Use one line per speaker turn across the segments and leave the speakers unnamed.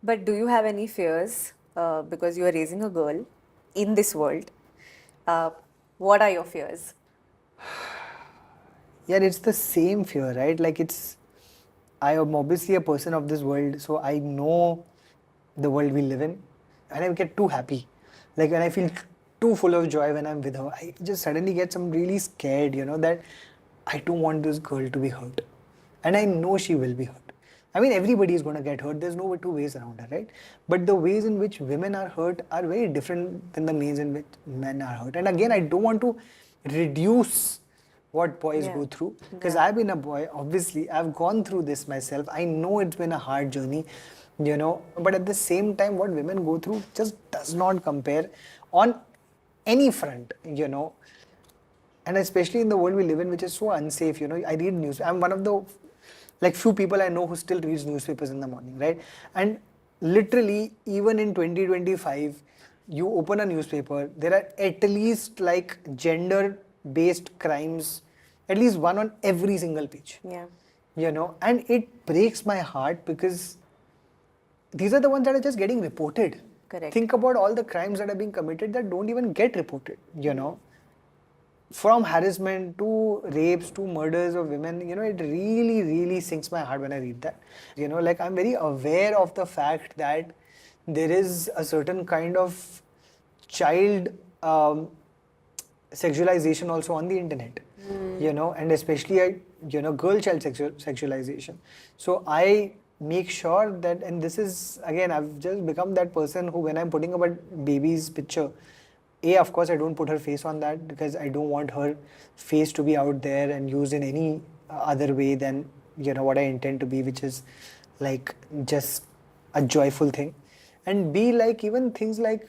But do you have any fears because you are raising a girl in this world? Uh, what are your fears?
Yeah, it's the same fear, right? Like I am obviously a person of this world, so I know the world we live in, and I get too happy. Like when I feel too full of joy when I'm with her, I just suddenly get some really scared, that I don't want this girl to be hurt, and I know she will be hurt. I mean, everybody is going to get hurt. There's no two ways around it, right? But the ways in which women are hurt are very different than the ways in which men are hurt. And again, I don't want to reduce what boys
Yeah.
go through, because
Yeah.
I've been a boy. Obviously, I've gone through this myself. I know it's been a hard journey, but at the same time, what women go through just does not compare on any front. And especially in the world we live in, which is so unsafe. I read news. I'm one of the few people I know who still reads newspapers in the morning, right? And literally, even in 2025, you open a newspaper, there are at least gender based crimes, at least one on every single page.
Yeah.
And it breaks my heart because these are the ones that are just getting reported.
Correct.
Think about all the crimes that are being committed that don't even get reported. From harassment to rapes to murders of women, it really, really sinks my heart when I read that. I'm very aware of the fact that there is a certain kind of child sexualization also on the internet, and especially, girl child sexualization. So I make sure that, and this is, again, I've just become that person who, when I'm putting up a baby's picture, of course, I don't put her face on that because I don't want her face to be out there and used in any other way than, what I intend to be, which is just a joyful thing. And be even things like,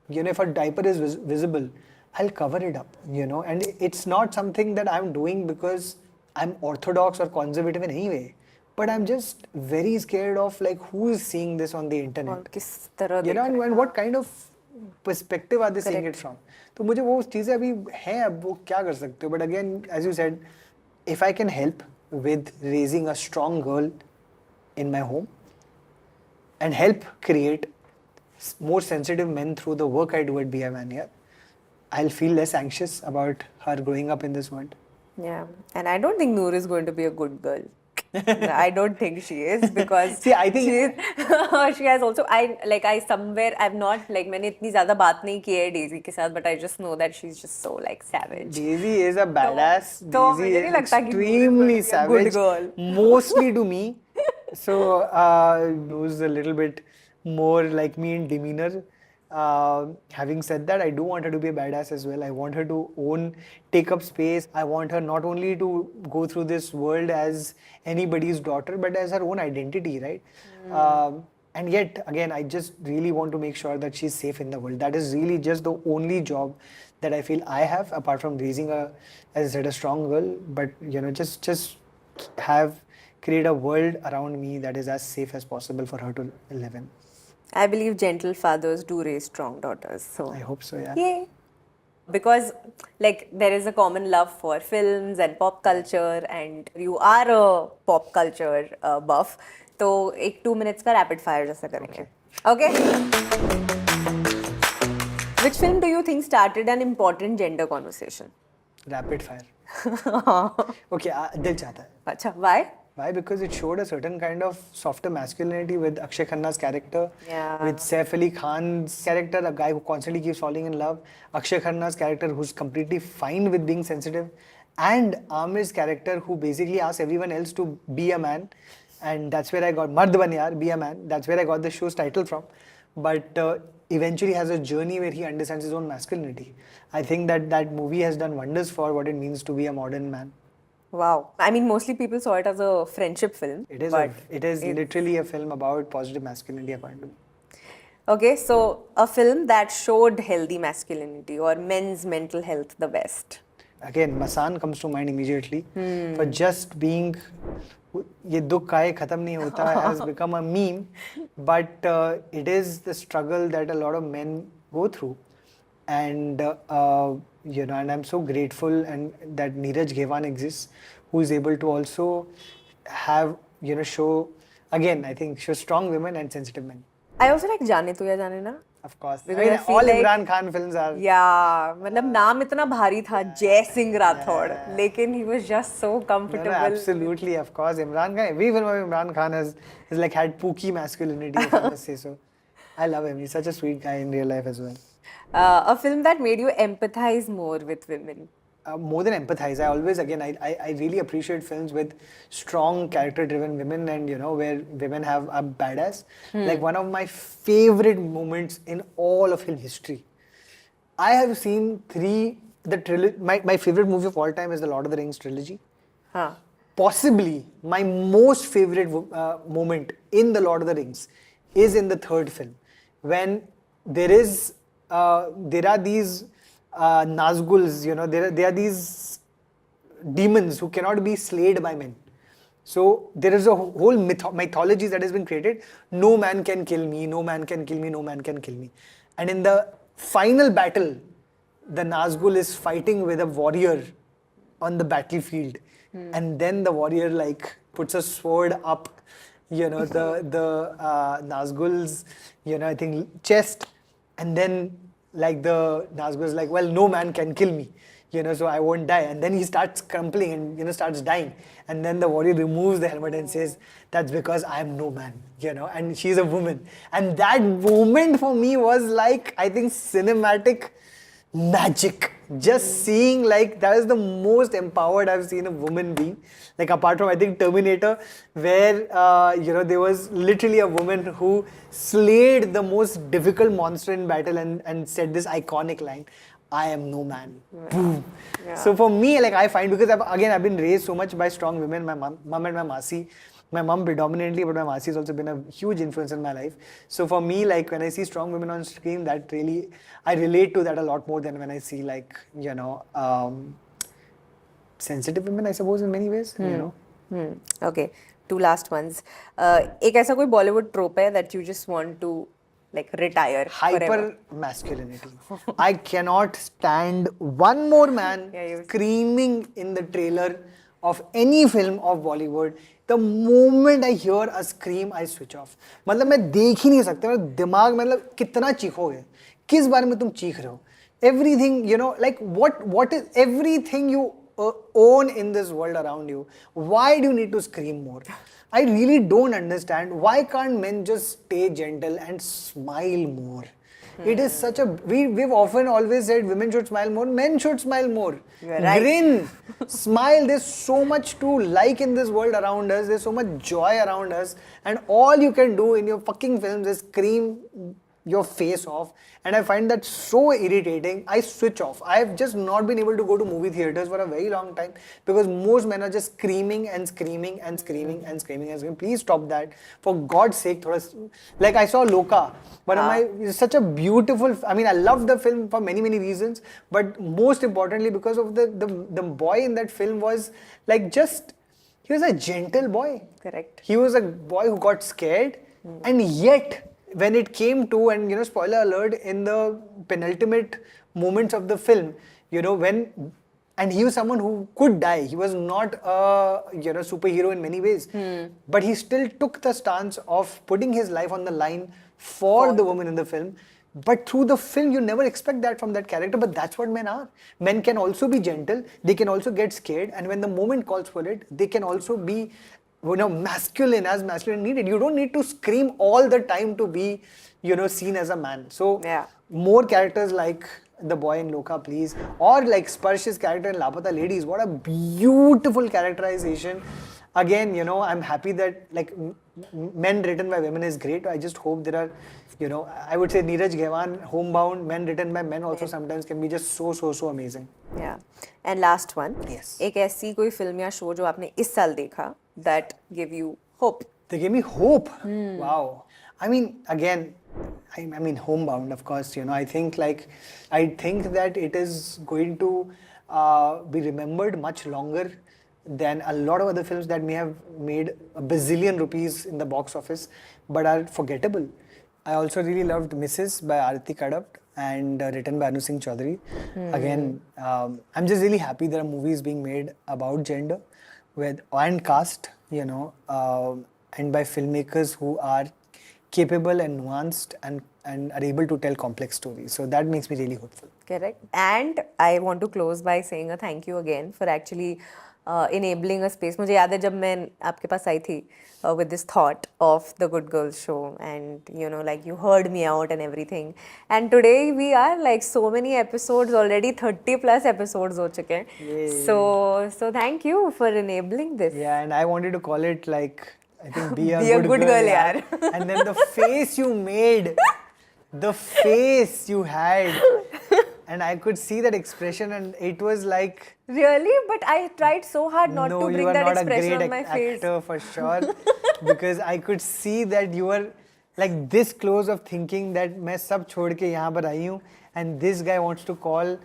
if a diaper is visible, I'll cover it up, and it's not something that I'm doing because I'm orthodox or conservative in any way. But I'm just very scared of who is seeing this on the internet.
और किस तरह देख
and,
रहे हैं.
and what kind of perspective are they seeing it
Correct.
from? तो मुझे वो चीज़ें अभी हैं, अब वो क्या कर सकते हो? But again, as you said, if I can help with raising a strong girl in my home and help create more sensitive men through the work I do at Be a Man Here, I'll feel less anxious about her growing up in this world.
Yeah, and I don't think Noor is going to be a good girl. I don't think she is because
See, I think
she has also I somewhere I've not मैंने इतनी ज़्यादा बात नहीं की है Daisy के साथ, but I just know that she's just so savage.
Daisy is a badass.
तो
Daisy
मुझे
is
नहीं लगता कि Noor is
extremely
going to be a
savage,
good girl.
mostly to me. So Noor's a little bit more like me in demeanor. Having said that, I do want her to be a badass as well. I want her to take up space. I want her not only to go through this world as anybody's daughter, but as her own identity, right? And yet, again, I just really want to make sure that she's safe in the world. That is really just the only job that I feel I have, apart from raising as I said, a strong girl. But just create a world around me that is as safe as possible for her to live in.
I believe gentle fathers do raise strong daughters. So
I hope so, yeah.
Yay! Because there is a common love for films and pop culture, and you are a pop culture buff. तो एक 2 minutes का rapid fire जैसा करेंगे. Okay? Which film do you think started an important gender conversation?
Rapid fire. Okay, Dil Chahta Hai.
अच्छा, why?
Why? Because it showed a certain kind of softer masculinity with Akshay Khanna's character,
Yeah.
with Saif Ali Khan's character, a guy who constantly keeps falling in love, Akshay Khanna's character who's completely fine with being sensitive, and Amir's character who basically asks everyone else to be a man. And that's where I got Mard Ban Yaar, be a man. That's where I got the show's title from. But eventually has a journey where he understands his own masculinity. I think that movie has done wonders for what it means to be a modern man.
Wow. I mean, mostly people saw it as a friendship film.
It is,
but
it is literally a film about positive masculinity, according to me.
Okay, so a film that showed healthy masculinity or men's mental health the best.
Again, Masan comes to mind immediately. For just being, ये दुख काहे खत्म नहीं होता has become a meme, but it is the struggle that a lot of men go through. And and I'm so grateful and that Neeraj Ghewan exists, who is able to also have show again, I think shows strong women and sensitive men.
I also like Jaane Tu Ya Jaane Na.
Of course. I
Because
mean,
I feel
all
like
Imran Khan films are.
yeah, मतलब नाम इतना भारी था जय सिंह राठौड़, लेकिन he was just so
No,
comfortable.
absolutely, of course. Imran Khan, every film of Imran Khan has like had pooky masculinity, if I must say so. I love him. He's such a sweet guy in real life as well.
A film that made you empathize more with women.
More than empathize, I always, again, I really appreciate films with strong character-driven women and, you know, where women have a badass. Like one of my favorite moments in all of film history. I have seen the trilogy. My favorite movie of all time is the Lord of the Rings trilogy.
Huh.
Possibly my most favorite moment in the Lord of the Rings is in the third film, when there are these Nazguls, you know, there are these demons who cannot be slayed by men. So there is a whole mythology that has been created. No man can kill me, no man can kill me, no man can kill me. And in the final battle, the Nazgul is fighting with a warrior on the battlefield. And then the warrior like puts a sword up, you know, the Nazgul's, you know, I think chest. And then like the Nazgul is like, well, no man can kill me, you know, so I won't die. And then he starts crumpling and, you know, starts dying. And then the warrior removes the helmet and says, that's because I am no man, you know, and she's a woman. And that moment for me was like, I think, cinematic magic. Just seeing, like, that is the most empowered I've seen a woman be. Like, apart from, I think, Terminator, where, you know, there was literally a woman who slayed the most difficult monster in battle and said this iconic line, I am no man. Boom.
Yeah.
So for me, like, I find, because I've been raised so much by strong women, my mom and my masi. My mom predominantly, but my masi has also been a huge influence in my life. So for me, like, when I see strong women on screen, that really, I relate to that a lot more than when I see, like, you know, sensitive women, I suppose, in many ways, you know.
Okay, two last ones. एक ऐसा कोई Bollywood trope है that you just want to like retire forever?
Hyper masculinity. I cannot stand one more man screaming in the trailer of any film of Bollywood. The moment I hear a scream, I switch off. मतलब मैं देख ही नहीं सकता, मेरा दिमाग मतलब कितना चीखोगे, किस बारे में तुम चीख रहे हो? Everything, you know, like what is everything you own in this world around you? Why do you need to scream more? I really don't understand. Why can't men just stay gentle and smile more? It is such a we've often always said women should smile more, men should smile more.
You're right.
Grin, smile. There's so much to like in this world around us. There's so much joy around us, and all you can do in your fucking films is scream your face off, and I find that so irritating. I switch off. I've just not been able to go to movie theaters for a very long time because most men are just screaming and screaming and screaming and screaming and screaming. Please stop that, for God's sake. Like, I saw Loka, one of my, it's such a beautiful, I mean, I love the film for many reasons, but most importantly because of the boy in that film was like, just, he was a gentle boy.
Correct.
He was a boy who got scared, and yet when it came to, and you know, spoiler alert, in the penultimate moments of the film, you know, and he was someone who could die. He was not a, you know, superhero in many ways, but he still took the stance of putting his life on the line for the woman in the film. But through the film, you never expect that from that character, but that's what men are. Men can also be gentle, they can also get scared, and when the moment calls for it, they can also be, you know, masculine as masculine needed. You don't need to scream all the time to be, you know, seen as a man. So more characters like the boy in Loka, please, or like Sparsh's character in Lapata Ladies. What a beautiful characterization. Again, you know, I'm happy that like men written by women is great. I just hope there are, you know, I would say Neeraj Ghewan, Homebound, men written by men also sometimes can be just so amazing.
Yeah. And last one.
Yes.
एक ऐसी कोई film या show जो आपने इस साल देखा that gave you hope?
They gave me hope. Wow. I mean, again, I mean, Homebound, of course, you know, I think that it is going to be remembered much longer than a lot of other films that may have made a bazillion rupees in the box office, but are forgettable. I also really loved Mrs. by Arati Kadap and written by Anu Singh Chaudhary. Again, I'm just really happy there are movies being made about gender and caste, you know, and by filmmakers who are capable and nuanced and are able to tell complex stories. So that makes me really hopeful.
Correct. And I want to close by saying a thank you again for actually enabling a space. मुझे याद है जब मैं आपके पास आई थी with this thought of the Good Girls show, and you know, like you heard me out and everything. And today we are like so many episodes already, 30 plus episodes हो चुके हैं.
Yay.
So thank you for enabling this.
Yeah, and I wanted to call it like, I think, be a
good girl, yaar.
And then the face you made, the face you had, and I could see that expression, and it was like,
Really? But I tried so hard not
no,
to
you
bring
are
that
not a
expression
great
on my face.
actor for sure, because I could see that you were like this close of thinking that मैं सब छोड़ के यहाँ पर आई हूँ, and this guy wants to call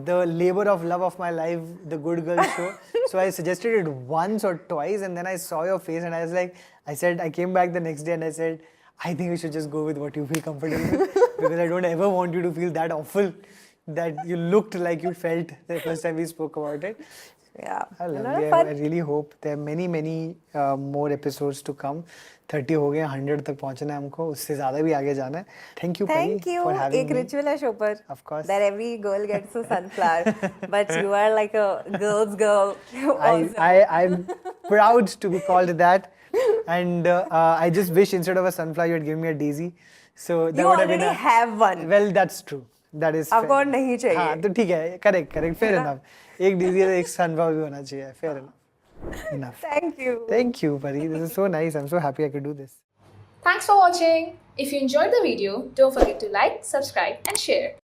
the labor of love of my life the Good Girl show. So I suggested it once or twice, and then I saw your face, and I was like, I came back the next day and I said, I think we should just go with what you feel comfortable with, because I don't ever want you to feel that awful that you looked like you felt the first time we spoke about it.
Yeah.
I love
Another
you.
fun.
I really hope there are many more episodes to come. 30 हो गए, 100 तक पहुंचना है हमको, उससे ज़्यादा भी आगे जाना है. Thank you, Pari,
Thank you.
for having
एक
me.
ritual है show पर.
Of course.
That every girl gets a sunflower, but you are like a girl's girl. Also.
I'm proud to be called that, and I just wish instead of a sunflower you had given me a daisy. So that
You
would have been
already have one.
Well, that's true. That is.
अब और नहीं चाहिए.
हाँ, तो ठीक है. Correct. Fair enough. एक daisy और एक sunflower भी होना चाहिए. Fair enough. Enough.
Thank you.
Thank you, Pari. This is so nice. I'm so happy I could do this.
Thanks for watching. If you enjoyed the video, don't forget to like, subscribe and share.